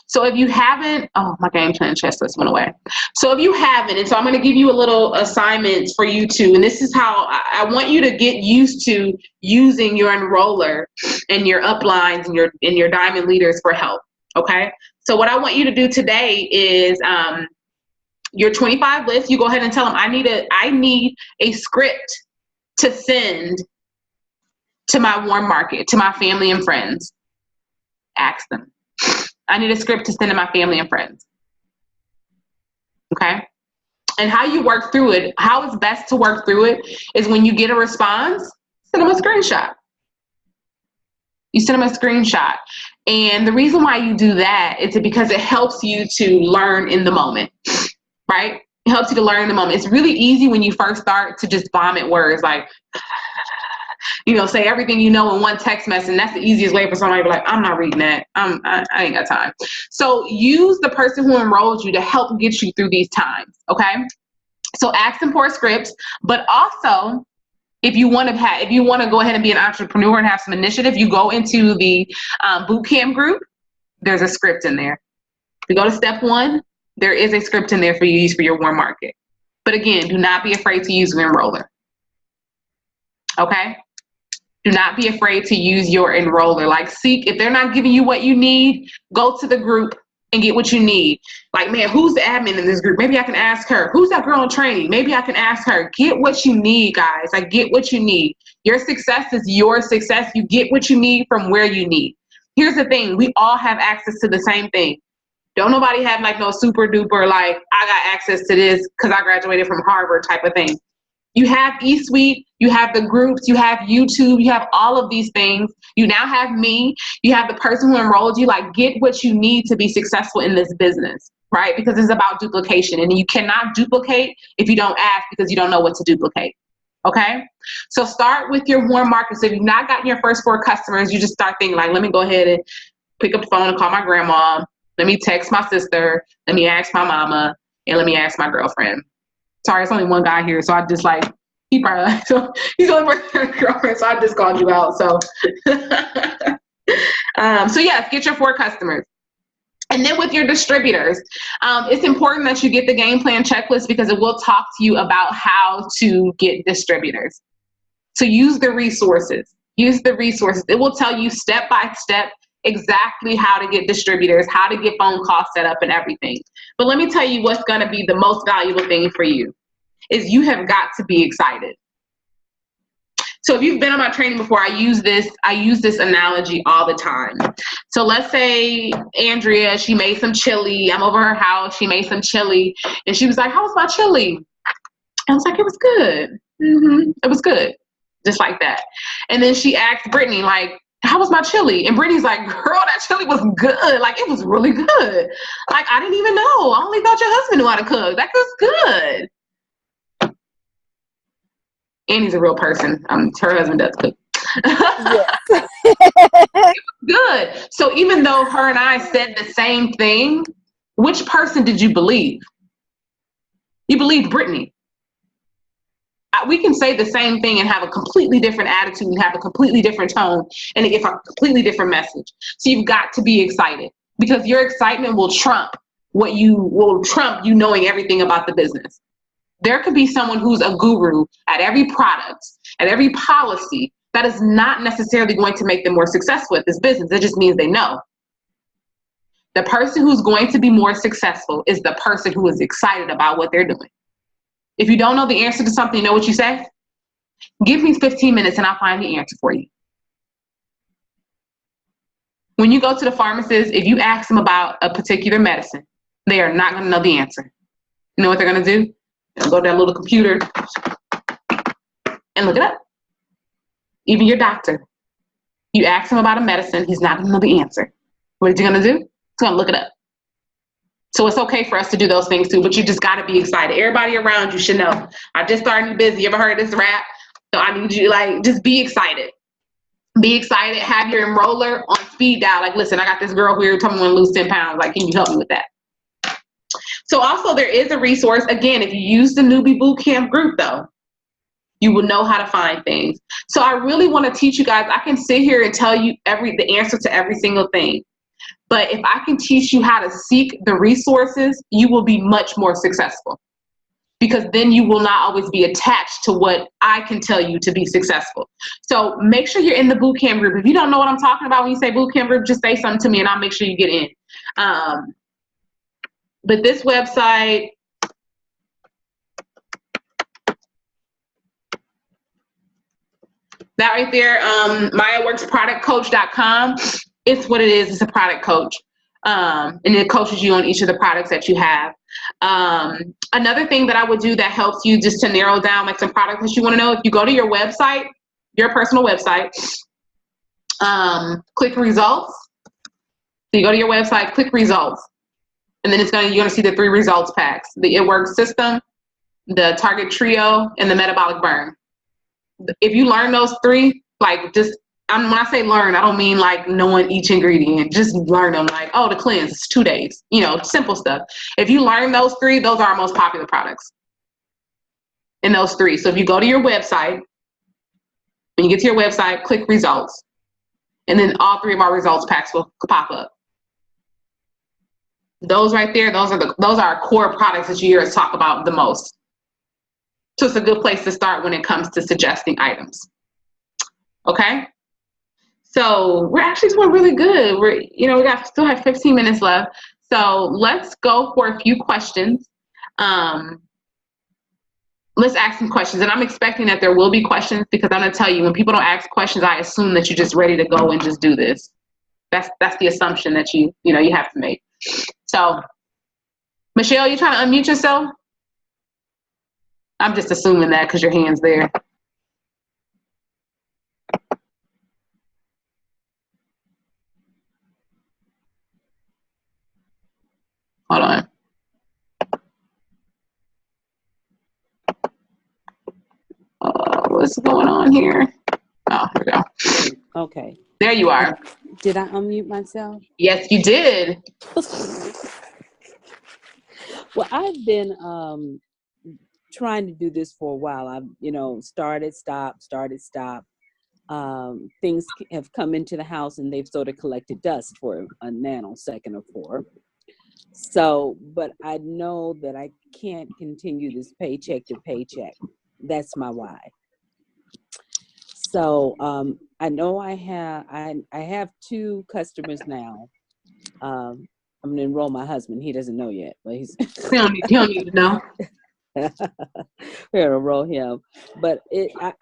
So if you haven't, my game plan chest list went away. So if you haven't, and so I'm going to give you a little assignment for you too. And this is how I want you to get used to using your enroller and your uplines and your diamond leaders for help. Okay. So what I want you to do today is your 25 list. You go ahead and tell them, I need a script to send to my warm market, to my family and friends. Ask them. I need a script to send to my family and friends. Okay? And how you work through it, how it's best to work through it is when you get a response, send them a screenshot. You send them a screenshot. And the reason why you do that is because it helps you to learn in the moment, right? It helps you to learn in the moment. It's really easy when you first start to just vomit words like, say everything you know in one text message, and that's the easiest way for somebody to be like, I'm not reading that. I ain't got time. So use the person who enrolled you to help get you through these times, okay? So ask them for scripts, but also if you want to go ahead and be an entrepreneur and have some initiative, you go into the bootcamp group. There's a script in there. If you go to step 1, there is a script in there for you to use for your warm market. But again, do not be afraid to use your enroller, okay? Do not be afraid to use your enroller. Like, if they're not giving you what you need, go to the group and get what you need. Like, man, who's the admin in this group? Maybe I can ask her. Who's that girl in training? Maybe I can ask her. Get what you need, guys. Like, get what you need. Your success is your success. You get what you need from where you need. Here's the thing. We all have access to the same thing. Don't nobody have like no super duper, like, I got access to this because I graduated from Harvard type of thing. You have eSuite, you have the groups, you have YouTube, you have all of these things. You now have me, you have the person who enrolled you. Like, get what you need to be successful in this business, right? Because it's about duplication, and you cannot duplicate if you don't ask, because you don't know what to duplicate, okay? So start with your warm market. So if you've not gotten your first 4 customers, you just start thinking like, let me go ahead and pick up the phone and call my grandma. Let me text my sister. Let me ask my mama. And let me ask my girlfriend. Sorry, it's only one guy here. So I just like, he probably, so he's the only person girlfriend. So I just called you out. So, so yes, get your 4 customers. And then with your distributors, it's important that you get the game plan checklist because it will talk to you about how to get distributors. So use the resources. Use the resources. It will tell you step by step exactly how to get distributors, how to get phone calls set up and everything. But let me tell you what's going to be the most valuable thing for you is you have got to be excited. So if you've been on my training before, I use this analogy all the time. So let's say Andrea, she made some chili. I'm over her house. She made some chili and she was like, how was my chili? I was like, it was good. It was good. Just like that. And then she asked Brittany, like, how was my chili? And Brittany's like, girl, that chili was good. Like, it was really good. Like, I didn't even know. I only thought your husband knew how to cook. That was good. Annie's a real person. Her husband does cook. Yes. Good. So even though her and I said the same thing, which person did you believe? You believed Brittany. We can say the same thing and have a completely different attitude and have a completely different tone and give a completely different message. So you've got to be excited because your excitement will trump you knowing everything about the business. There could be someone who's a guru at every product, at every policy. That is not necessarily going to make them more successful at this business. It just means they know. The person who's going to be more successful is the person who is excited about what they're doing. If you don't know the answer to something, you know what you say? Give me 15 minutes and I'll find the answer for you. When you go to the pharmacist, if you ask them about a particular medicine, they are not going to know the answer. You know what they're going to do? They'll go to that little computer and look it up. Even your doctor. You ask him about a medicine, he's not going to know the answer. What is he going to do? He's going to look it up. So it's okay for us to do those things too, but you just got to be excited. Everybody around you should know. I just started new business. You ever heard this rap? So I need you just be excited. Be excited. Have your enroller on speed dial. Like, listen, I got this girl here telling me I want to lose 10 pounds. Like, can you help me with that? So also there is a resource. Again, if you use the Newbie Bootcamp group though, you will know how to find things. So I really want to teach you guys. I can sit here and tell you the answer to every single thing. But if I can teach you how to seek the resources, you will be much more successful because then you will not always be attached to what I can tell you to be successful. So make sure you're in the bootcamp group. If you don't know what I'm talking about when you say bootcamp group, just say something to me and I'll make sure you get in. But this website, that right there, MayaWorksProductCoach.com. It's what it is. It's a product coach. And it coaches you on each of the products that you have. Another thing that I would do that helps you just to narrow down like some products that you want to know, if you go to your website, your personal website, click results. So you go to your website, click results. And then you're going to see the 3 results packs, the It Works system, the Target Trio, and the Metabolic Burn. If you learn those 3, like just, when I say learn, I don't mean like knowing each ingredient. Just learn them like, oh, the cleanse, it's 2 days. You know, simple stuff. If you learn those 3, those are our most popular products in those 3. So if you go to your website, when you get to your website, click results. And then all 3 of our results packs will pop up. Those right there, those are our core products that you hear us talk about the most. So it's a good place to start when it comes to suggesting items. Okay? So we're actually doing really good. We still have 15 minutes left. So let's go for a few questions. Let's ask some questions. And I'm expecting that there will be questions because I'm going to tell you, when people don't ask questions, I assume that you're just ready to go and just do this. That's the assumption that you have to make. So, Michelle, you trying to unmute yourself? I'm just assuming that because your hand's there. Hold on. What's going on here? Oh, here we go. Okay. There you are. Did I unmute myself? Yes, you did. Well, I've been trying to do this for a while. I've, started, stop. Things have come into the house and they've sort of collected dust for a nanosecond or four. So, but I know that I can't continue this paycheck to paycheck. That's my why. So I know I have two customers now. I'm gonna enroll my husband. He doesn't know yet, but he's You don't need to know. we're gonna roll him. But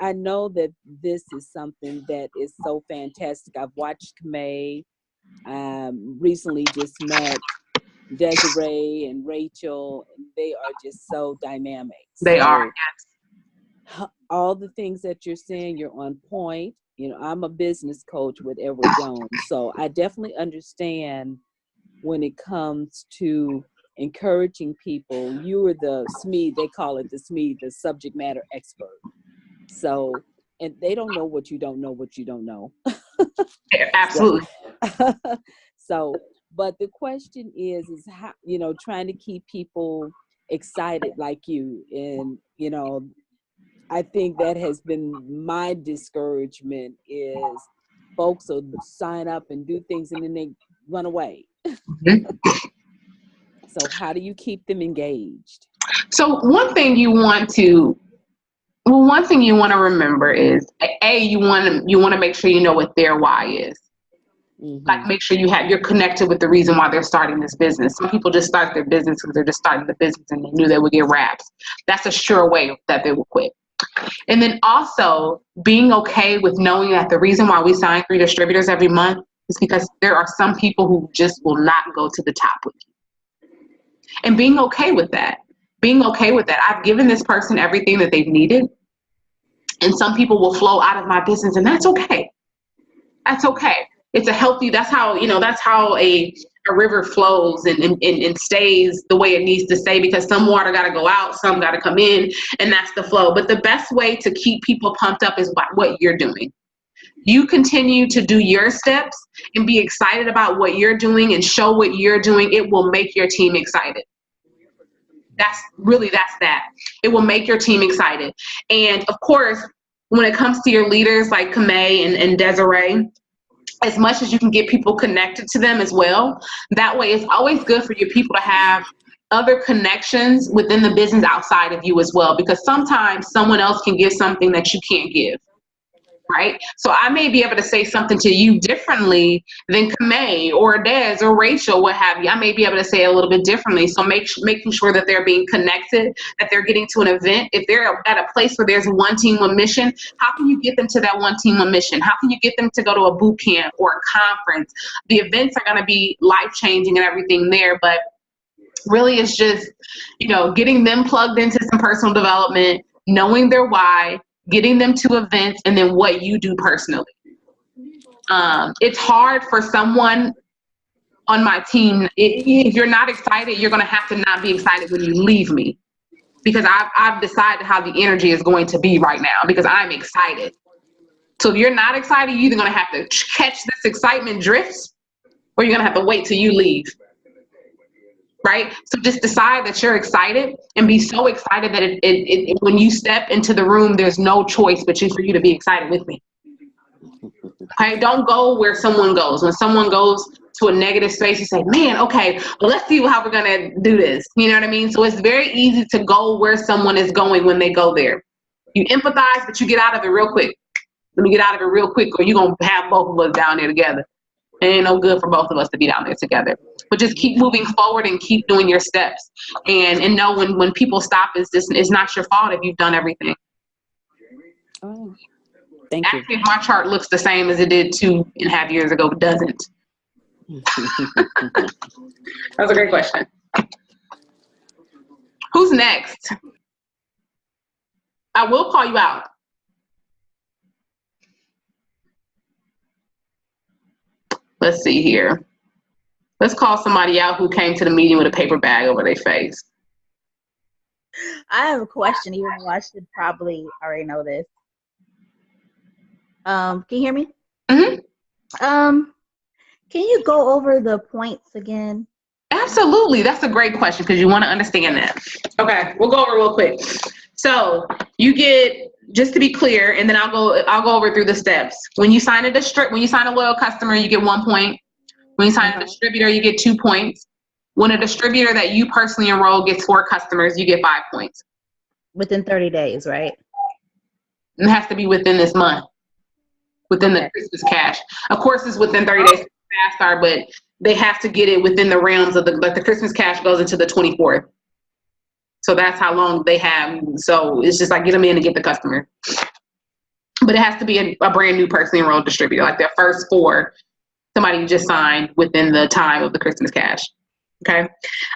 I know that this is something that is so fantastic. I've watched Kamei. Recently just met Desiree and Rachel. They are just so dynamic. They So are. all the things that you're saying, you're on point. I'm a business coach with Edward Jones, so I definitely understand when it comes to encouraging people. You are the SME, they call it the SME, the subject matter expert. So, and they don't know what you don't know what you don't know. Absolutely. So, but the question is how, trying to keep people excited like you. And, I think that has been my discouragement is folks will sign up and do things and then they run away. Mm-hmm. So how do you keep them engaged? So one thing you want to remember is you want to make sure you know what their why is. Mm-hmm. Like make sure you're connected with the reason why they're starting this business. Some people just start their business because they're just starting the business and they knew they would get raps. That's a sure way that they will quit. And then also being okay with knowing that the reason why we sign 3 distributors every month is because there are some people who just will not go to the top with you. And being okay with that. I've given this person everything that they've needed. And some people will flow out of my business, and that's okay. That's okay. It's a healthy, that's how a river flows and stays the way it needs to stay, because some water got to go out, some got to come in, and that's the flow. But the best way to keep people pumped up is what you're doing. You continue to do your steps and be excited about what you're doing and show what you're doing. It will make your team excited. That's that. It will make your team excited. And of course, when it comes to your leaders like Kamei and Desiree, as much as you can get people connected to them as well. That way, it's always good for your people to have other connections within the business outside of you as well, because sometimes someone else can give something that you can't give. Right? So I may be able to say something to you differently than Kamei or Des or Rachel, what have you. I may be able to say it a little bit differently. So making sure that they're being connected, that they're getting to an event. If they're at a place where there's one team, one mission, how can you get them to that one team, one mission? How can you get them to go to a boot camp or a conference? The events are going to be life-changing and everything there, but really it's just, getting them plugged into some personal development, knowing their why, getting them to events, and then what you do personally. It's hard for someone on my team. If you're not excited, you're going to have to not be excited when you leave me, because I've decided how the energy is going to be right now because I'm excited. So if you're not excited, you're either going to have to catch this excitement drifts or you're going to have to wait till you leave. Right? So just decide that you're excited and be so excited that when you step into the room, there's no choice but for you to be excited with me. Okay? Don't go where someone goes. When someone goes to a negative space, you say, man, okay, well, let's see how we're going to do this. You know what I mean? So it's very easy to go where someone is going when they go there. You empathize, but you get out of it real quick. Let me get out of it real quick, or you're going to have both of us down there together. It ain't no good for both of us to be down there together. But just keep moving forward and keep doing your steps. And know when people stop, it's not your fault if you've done everything. Oh, thank you. Actually, if my chart looks the same as it did 2.5 years ago, it doesn't. That's a great question. Who's next? I will call you out. Let's see here. Let's call somebody out who came to the meeting with a paper bag over their face. I have a question, even though I should probably already know this. Can you hear me? Mm-hmm. Can you go over the points again? Absolutely. That's a great question because you want to understand that. Okay, we'll go over real quick. So you get, just to be clear, and then I'll go over through the steps. When you sign a loyal customer, you get 1 point. When you sign a distributor, you get 2 points. When a distributor that you personally enroll gets 4 customers, you get 5 points. Within 30 days, right? It has to be within this month, within the Christmas cash. Of course, it's within 30 days faster, but they have to get it within the realms of the Christmas cash goes into the 24th. So that's how long they have. So it's just like get them in and get the customer. But it has to be a brand new personally enrolled distributor, like their first 4, somebody you just signed within the time of the Christmas cash. Okay.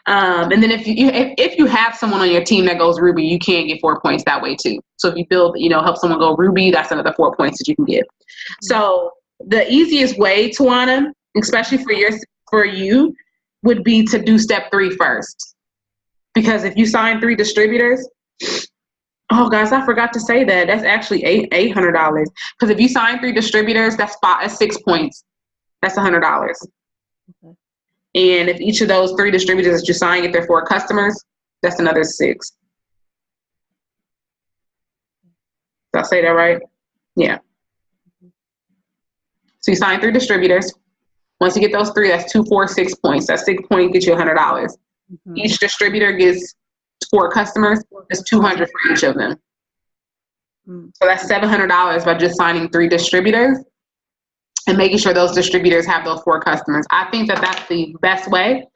And then if you have someone on your team that goes Ruby, you can get 4 points that way too. So if you help someone go Ruby, that's another 4 points that you can get. So the easiest way, Tawana, especially for you, would be to do step 3 first. Because if you sign 3 distributors, oh guys, I forgot to say that. That's actually $800. Because if you sign 3 distributors, that's 6 points. That's $100. Okay. And if each of those 3 distributors that you sign get their 4 customers, that's another 6. Did I say that right? Yeah. So you sign 3 distributors. Once you get those 3, that's 2, 4, 6 points. That 6 point gets you $100. Mm-hmm. Each distributor gets 4 customers. That's $200 for each of them. Mm-hmm. So that's $700 by just signing 3 distributors and making sure those distributors have those 4 customers. I think that that's the best way,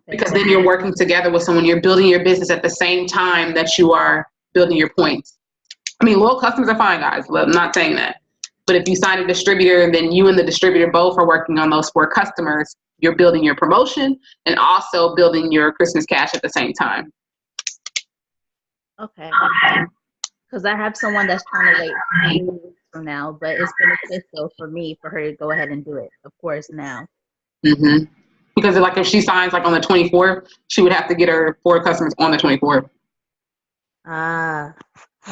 because then you're working together with someone. You're building your business at the same time that you are building your points. I mean, loyal customers are fine, guys. I'm not saying that. But if you sign a distributor and then you and the distributor both are working on those 4 customers, you're building your promotion and also building your Christmas cash at the same time. Okay. Because I have someone that's trying to wait 3 weeks from now, but it's beneficial for me for her to go ahead and do it, of course, now. Mm-hmm. Because like if she signs like on the 24th, she would have to get her 4 customers on the 24th. Ah,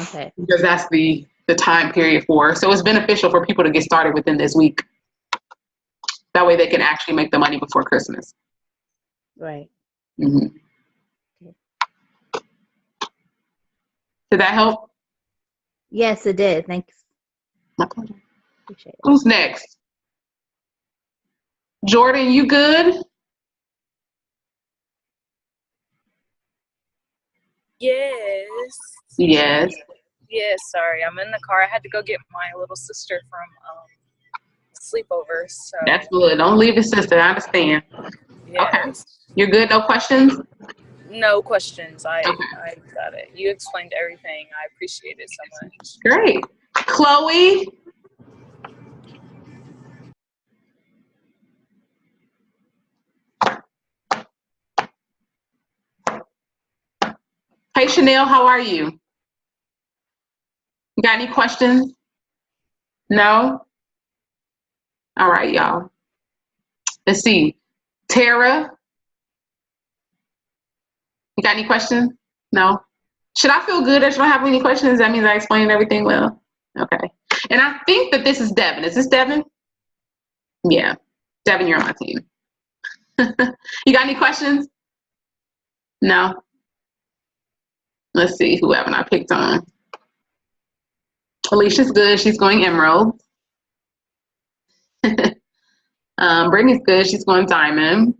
okay. Because that's the time period for. So it's beneficial for people to get started within this week. That way they can actually make the money before Christmas. Right. Mm-hmm. Okay. Did that help? Yes, it did. Thanks. Okay. Appreciate it. Who's next? Jordan, you good? Yes. Yes. Yes, sorry. I'm in the car. I had to go get my little sister from sleepover. So that's good. Don't leave your sister. I understand. Yes. Okay. You're good? No questions? No questions. I got it. You explained everything. I appreciate it so much. Great. Chloe? Hey, Chanel, how are you? You got any questions? No? All right, y'all. Let's see. Tara? You got any questions? No? Should I feel good that you don't have any questions? That means I explained everything well? Okay. And I think that this is Devin. Is this Devin? Yeah. Devin, you're on my team. You got any questions? No? Let's see. Who haven't I picked on? Alicia's good. She's going Emerald. Brittany's good. She's going Diamond.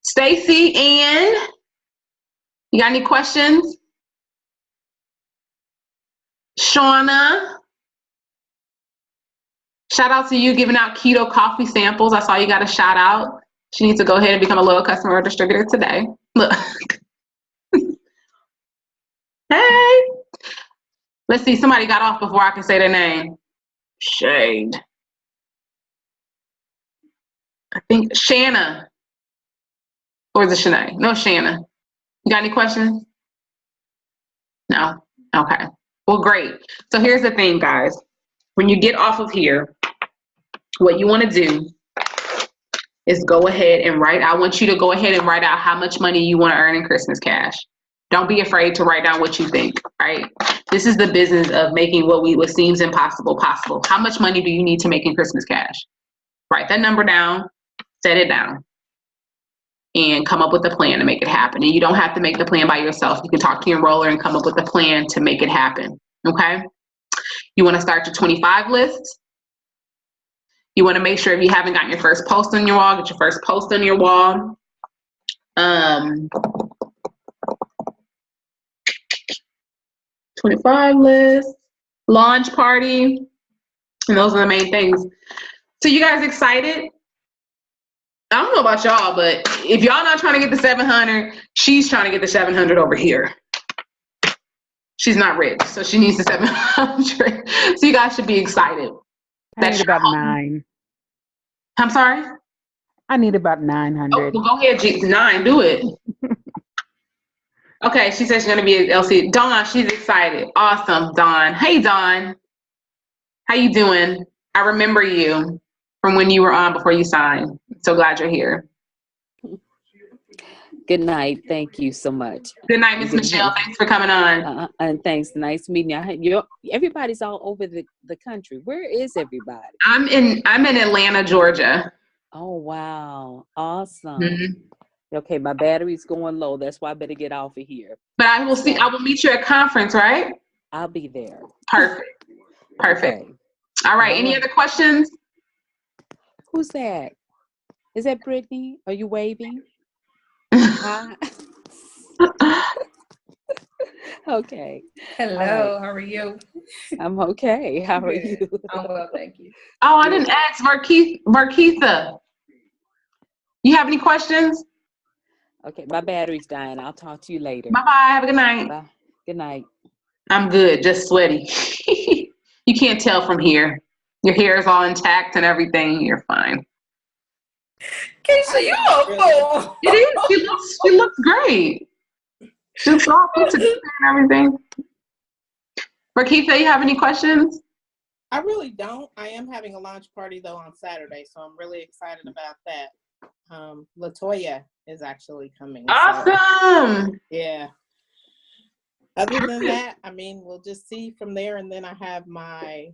Stacy, Ann, you got any questions? Shauna, shout out to you giving out keto coffee samples. I saw you got a shout out. She needs to go ahead and become a loyal customer or distributor today. Look. Hey. Let's see. Somebody got off before I can say their name. Shade. I think Shanna. Or is it Shanae? No, Shanna. You got any questions? No? Okay. Well, great. So here's the thing, guys. When you get off of here, what you want to do is go ahead and write. I want you to go ahead and write out how much money you want to earn in Christmas cash. Don't be afraid to write down what you think, right? This is the business of making what seems impossible possible. How much money do you need to make in Christmas cash? Write that number down, set it down, and come up with a plan to make it happen. And you don't have to make the plan by yourself. You can talk to your enroller and come up with a plan to make it happen, okay? You want to start your 25 list. You want to make sure if you haven't gotten your first post on your wall, get your first post on your wall. 25 list, launch party, and those are the main things. So you guys excited? I don't know about y'all, but if y'all not trying to get the 700, she's trying to get the 700 over here. She's not rich, so she needs the 700. So you guys should be excited. I need about 9. I'm sorry? I need about 900. Oh, well, go ahead, 9, do it. Okay, she says she's gonna be at LC. Dawn, she's excited. Awesome, Dawn. Hey, Dawn. How you doing? I remember you from when you were on before you signed. So glad you're here. Good night. Thank you so much. Good night, Miss Michelle. Thanks for coming on. And thanks. Nice meeting you. Everybody's all over the country. Where is everybody? I'm in Atlanta, Georgia. Oh, wow. Awesome. Mm-hmm. Okay, my battery's going low. That's why I better get off of here. But I will meet you at conference, right? I'll be there. Perfect. Okay. All right. Any other questions? Who's that? Is that Brittany? Are you waving? Hi. Okay. Hello, how are you? I'm okay. How are you? I'm well, thank you. Oh, I didn't ask Markeitha. You have any questions? Okay, my battery's dying. I'll talk to you later. Bye-bye. Have a good night. Bye. Good night. I'm good, just sweaty. You can't tell from here. Your hair is all intact and everything. You're fine. Keisha, you a fool. It is. She looks great. She looks all put together and everything. Markeitha, you have any questions? I really don't. I am having a launch party though on Saturday, so I'm really excited about that. LaToya is actually coming. Awesome. So, yeah. Other than that, I mean, we'll just see from there. And then I have my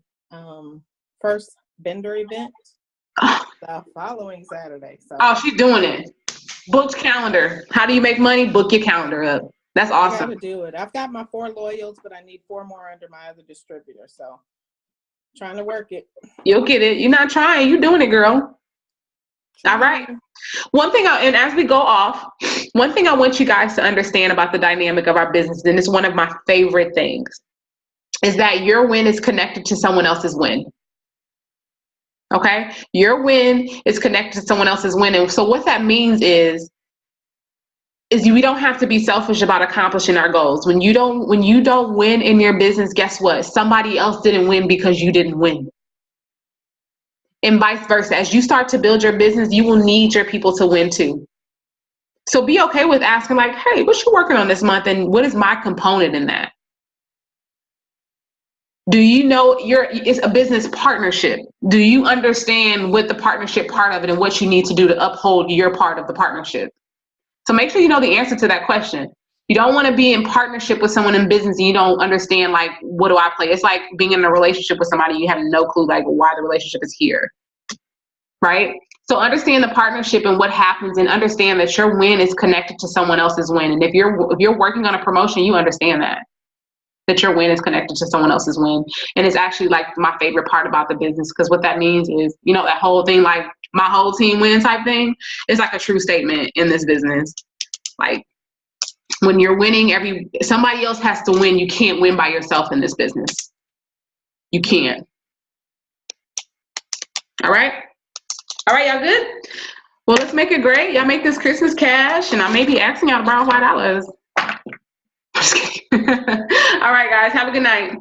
first vendor event the following Saturday. So. Oh, she's doing it. Booked calendar. How do you make money? Book your calendar up. That's awesome. I gotta do it. I've got my 4 loyals, but I need 4 more under my other distributor. So trying to work it. You'll get it. You're not trying. You're doing it, girl. All right. One thing, and as we go off, one thing I want you guys to understand about the dynamic of our business, and it's one of my favorite things, is that your win is connected to someone else's win. Okay? Your win is connected to someone else's win. And so what that means is we don't have to be selfish about accomplishing our goals. When you don't win in your business, guess what? Somebody else didn't win because you didn't win. And vice versa. As you start to build your business, you will need your people to win too. So be okay with asking like, hey, what you working on this month? And what is my component in that? Do you know it's a business partnership? Do you understand what the partnership part of it and what you need to do to uphold your part of the partnership? So make sure you know the answer to that question. You don't want to be in partnership with someone in business and you don't understand, like, what do I play? It's like being in a relationship with somebody, you have no clue, like, why the relationship is here, right? So understand the partnership and what happens, and understand that your win is connected to someone else's win. And if you're working on a promotion, you understand that your win is connected to someone else's win. And it's actually, like, my favorite part about the business, because what that means is, you know, that whole thing, like, my whole team win type thing, is like a true statement in this business. Like, when you're winning, somebody else has to win. You can't win by yourself in this business. You can't. All right? All right, y'all good? Well, let's make it great. Y'all make this Christmas cash, and I may be asking y'all to borrow $5. Just kidding. All right, guys, have a good night.